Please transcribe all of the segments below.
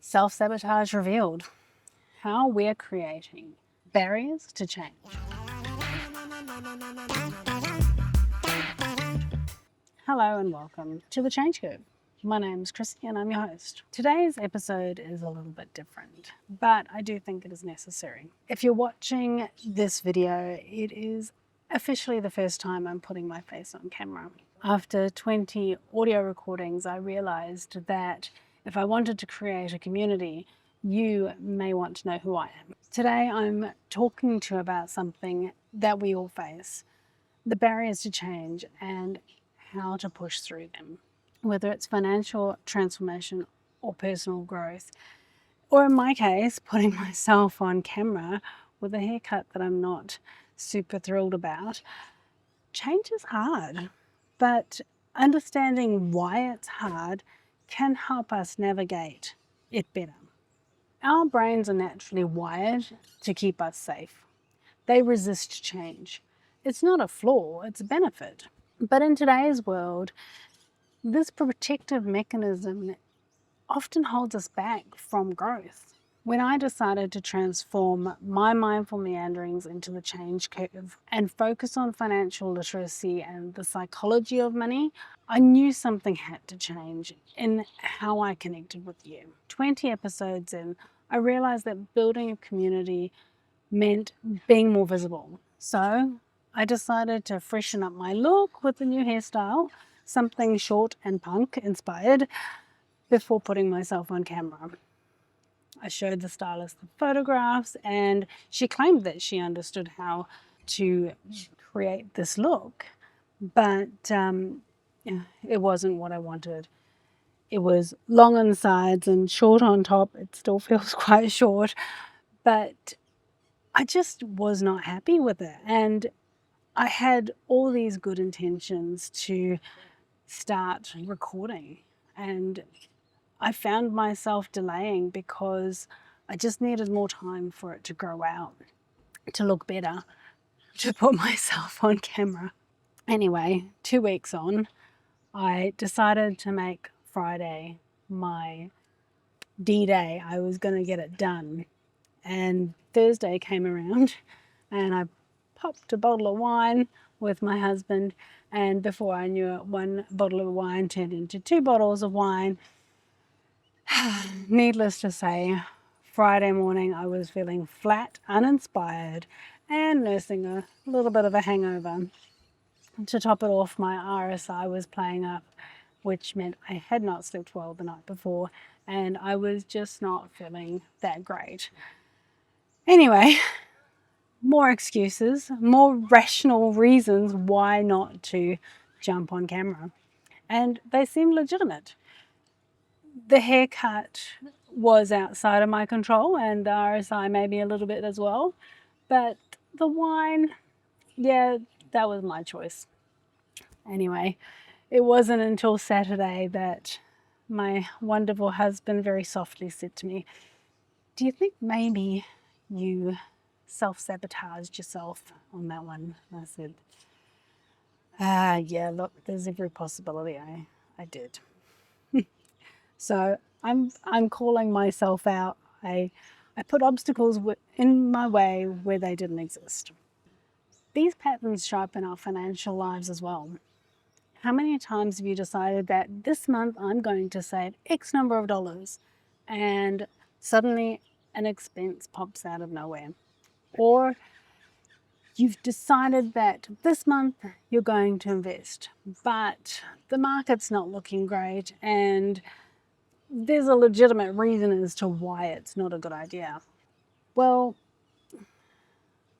Self-Sabotage Revealed, how we're creating barriers to change. Hello and welcome to The Change Curve. My name is Chrissy and I'm your host. Today's episode is a little bit different, but I do think it is necessary. If you're watching this video, it is officially the first time I'm putting my face on camera. After 20 audio recordings, I realized that if I wanted to create a community, you may want to know who I am. Today I'm talking to you about something that we all face, the barriers to change and how to push through them. Whether it's financial transformation or personal growth, or in my case, putting myself on camera with a haircut that I'm not super thrilled about. Change is hard, but understanding why it's hard can help us navigate it better. Our brains are naturally wired to keep us safe. They resist change. It's not a flaw, it's a benefit. But in today's world, this protective mechanism often holds us back from growth. When I decided to transform my mindful meanderings into the change curve and focus on financial literacy and the psychology of money, I knew something had to change in how I connected with you. 20 episodes in, I realized that building a community meant being more visible. So I decided to freshen up my look with a new hairstyle, something short and punk inspired, before putting myself on camera. I showed the stylist the photographs and she claimed that she understood how to create this look, but it wasn't what I wanted. It was long on the sides and short on top. It still feels quite short, but I just was not happy with it. And I had all these good intentions to start recording, and I found myself delaying because I just needed more time for it to grow out, to look better, to put myself on camera. Anyway, 2 weeks on, I decided to make Friday my D-Day. I was going to get it done. And Thursday came around and I popped a bottle of wine with my husband, and before I knew it, 1 bottle of wine turned into 2 bottles of wine. Needless to say, Friday morning I was feeling flat, uninspired, and nursing a little bit of a hangover. To top it off, my RSI was playing up, which meant I had not slept well the night before, and I was just not feeling that great. Anyway, more excuses, more rational reasons why not to jump on camera. And they seem legitimate. The haircut was outside of my control and the RSI maybe a little bit as well. But the wine, yeah, that was my choice. Anyway, it wasn't until Saturday that my wonderful husband very softly said to me, "Do you think maybe you self-sabotaged yourself on that one?" And I said, yeah, look, there's every possibility I did. So I'm calling myself out. I put obstacles in my way where they didn't exist. These patterns show up in our financial lives as well. How many times have you decided that this month I'm going to save X number of dollars, and suddenly an expense pops out of nowhere? Or you've decided that this month you're going to invest, but the market's not looking great and there's a legitimate reason as to why it's not a good idea. Well,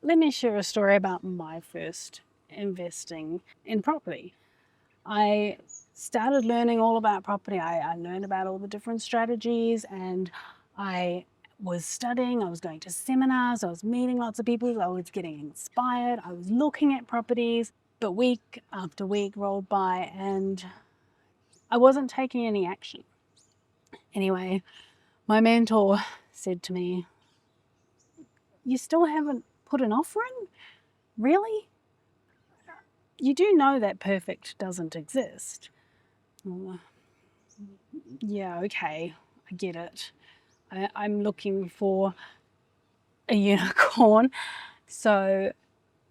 let me share a story about my first investing in property. I started learning all about property. I learned about all the different strategies, and I was studying, I was going to seminars, I was meeting lots of people, I was getting inspired, I was looking at properties, but week after week rolled by and I wasn't taking any action. Anyway, my mentor said to me, "You still haven't put an offer in? Really? You do know that perfect doesn't exist." Yeah, okay, I get it. I'm looking for a unicorn. So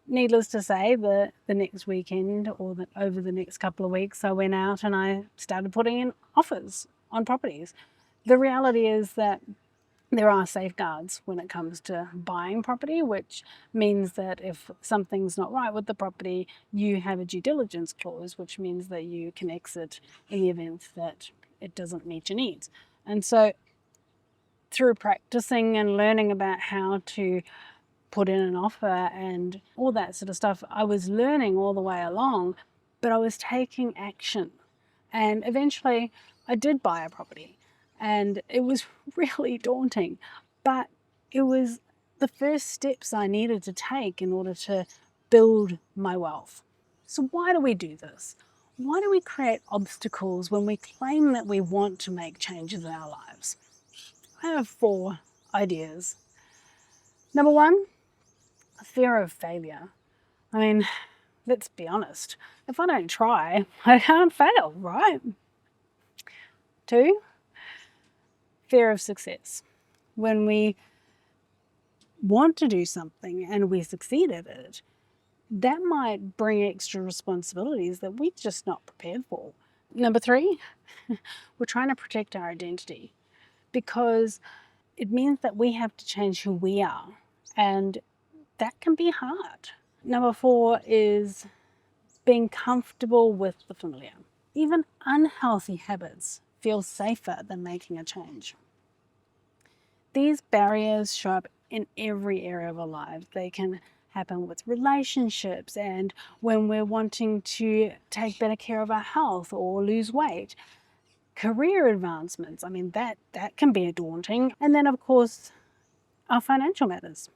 needless to say, the next weekend or over the next couple of weeks, I went out and I started putting in offers on properties. The reality is that there are safeguards when it comes to buying property, which means that if something's not right with the property, you have a due diligence clause, which means that you can exit in the event that it doesn't meet your needs. And so through practicing and learning about how to put in an offer and all that sort of stuff, I was learning all the way along, but I was taking action. And eventually I did buy a property, and it was really daunting, but it was the first steps I needed to take in order to build my wealth. So why do we do this? Why do we create obstacles when we claim that we want to make changes in our lives? I have 4 ideas. Number 1, fear of failure. I mean, let's be honest. If I don't try, I can't fail, right? 2, fear of success. When we want to do something and we succeed at it, that might bring extra responsibilities that we're just not prepared for. Number 3, we're trying to protect our identity because it means that we have to change who we are, and that can be hard. Number 4 is being comfortable with the familiar. Even unhealthy habits feel safer than making a change. These barriers show up in every area of our lives. They can happen with relationships and when we're wanting to take better care of our health or lose weight. Career advancements, I mean, that can be daunting. And then, of course, our financial matters.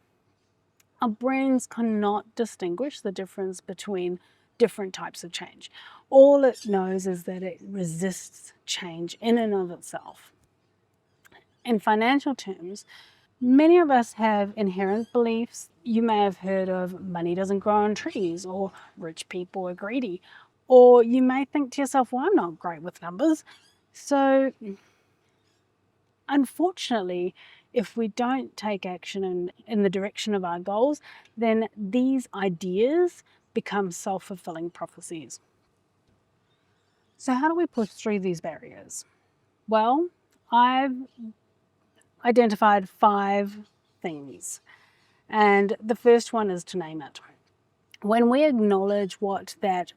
Our brains cannot distinguish the difference between different types of change. All it knows is that it resists change in and of itself. In financial terms, many of us have inherent beliefs. You may have heard of money doesn't grow on trees, or rich people are greedy. Or you may think to yourself, well, I'm not great with numbers. So unfortunately, if we don't take action in the direction of our goals, then these ideas become self-fulfilling prophecies. So how do we push through these barriers? Well, I've identified 5 things. And the first one is to name it. When we acknowledge what that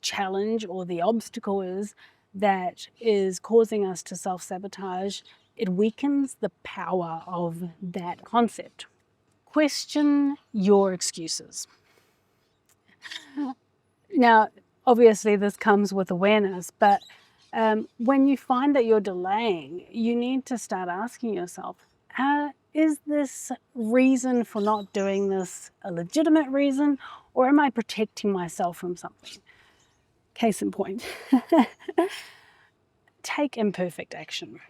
challenge or the obstacle is that is causing us to self-sabotage, it weakens the power of that concept. Question your excuses. Now, obviously this comes with awareness, but when you find that you're delaying, you need to start asking yourself, is this reason for not doing this a legitimate reason, or am I protecting myself from something? Case in point. Take imperfect action.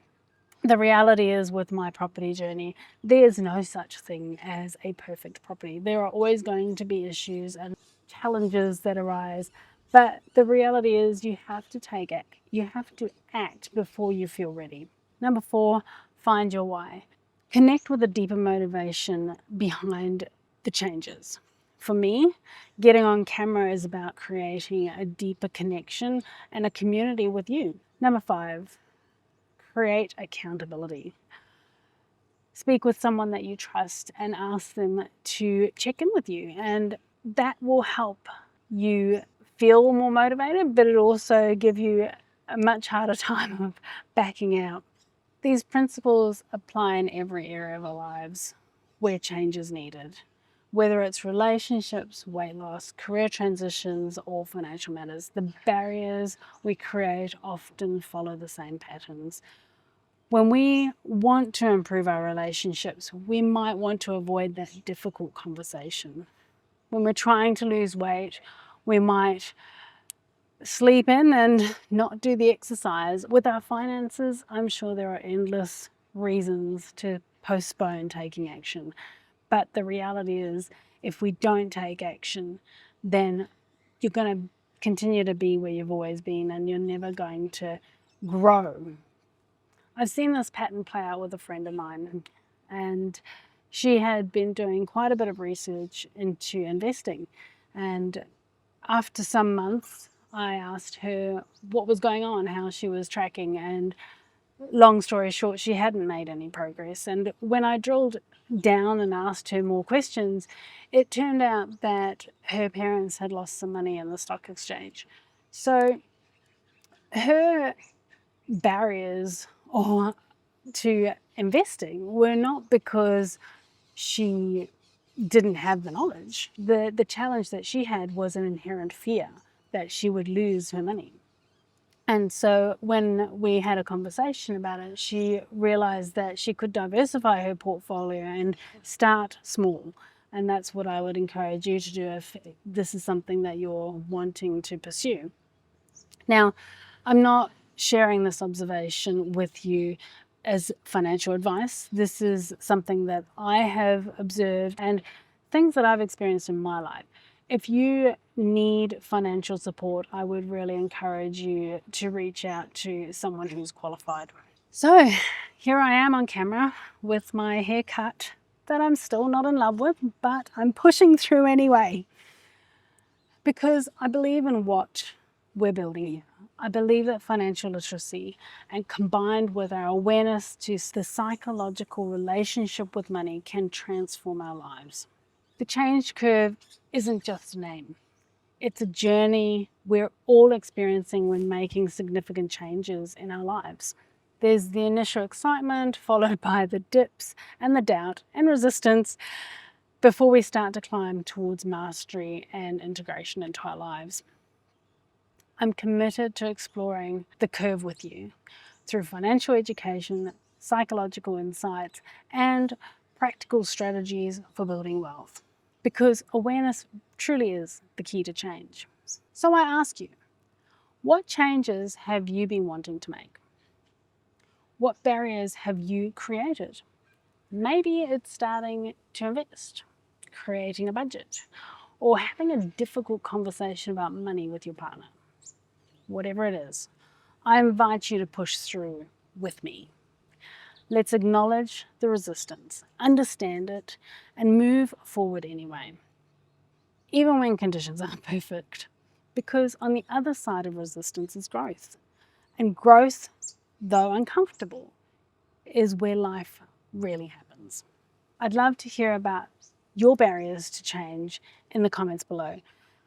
The reality is with my property journey, there's no such thing as a perfect property. There are always going to be issues and challenges that arise, but the reality is you have to take it. You have to act before you feel ready. Number 4, find your why. Connect with a deeper motivation behind the changes. For me, getting on camera is about creating a deeper connection and a community with you. Number 5, create accountability. Speak with someone that you trust and ask them to check in with you, and that will help you feel more motivated, but it also give you a much harder time of backing out. These principles apply in every area of our lives where change is needed, whether it's relationships, weight loss, career transitions, or financial matters. The barriers we create often follow the same patterns. When we want to improve our relationships, we might want to avoid that difficult conversation. When we're trying to lose weight, we might sleep in and not do the exercise. With our finances, I'm sure there are endless reasons to postpone taking action. But the reality is, if we don't take action, then you're going to continue to be where you've always been and you're never going to grow. I've seen this pattern play out with a friend of mine, and she had been doing quite a bit of research into investing. And after some months, I asked her what was going on, how she was tracking, and long story short, she hadn't made any progress. And when I drilled down and asked her more questions, it turned out that her parents had lost some money in the stock exchange. So her barriers to investing were not because she didn't have the knowledge. The challenge that she had was an inherent fear that she would lose her money. And so when we had a conversation about it, she realized that she could diversify her portfolio and start small. And that's what I would encourage you to do if this is something that you're wanting to pursue. Now, I'm not sharing this observation with you as financial advice. This is something that I have observed and things that I've experienced in my life. If you need financial support, I would really encourage you to reach out to someone who's qualified. So here I am on camera with my haircut that I'm still not in love with, but I'm pushing through anyway, because I believe in what we're building here. I believe that financial literacy, and combined with our awareness to the psychological relationship with money, can transform our lives. The change curve isn't just a name. It's a journey we're all experiencing when making significant changes in our lives. There's the initial excitement, followed by the dips and the doubt and resistance before we start to climb towards mastery and integration into our lives. I'm committed to exploring the curve with you through financial education, psychological insights, and practical strategies for building wealth, because awareness truly is the key to change. So I ask you, what changes have you been wanting to make? What barriers have you created? Maybe it's starting to invest, creating a budget, or having a difficult conversation about money with your partner. Whatever it is, I invite you to push through with me. Let's acknowledge the resistance, understand it, and move forward anyway, even when conditions aren't perfect. Because on the other side of resistance is growth. And growth, though uncomfortable, is where life really happens. I'd love to hear about your barriers to change in the comments below.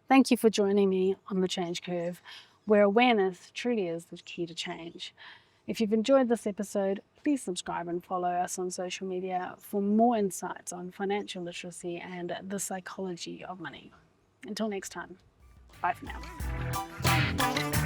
Thank you for joining me on the Change Curve, where awareness truly is the key to change. If you've enjoyed this episode, please subscribe and follow us on social media for more insights on financial literacy and the psychology of money. Until next time, bye for now.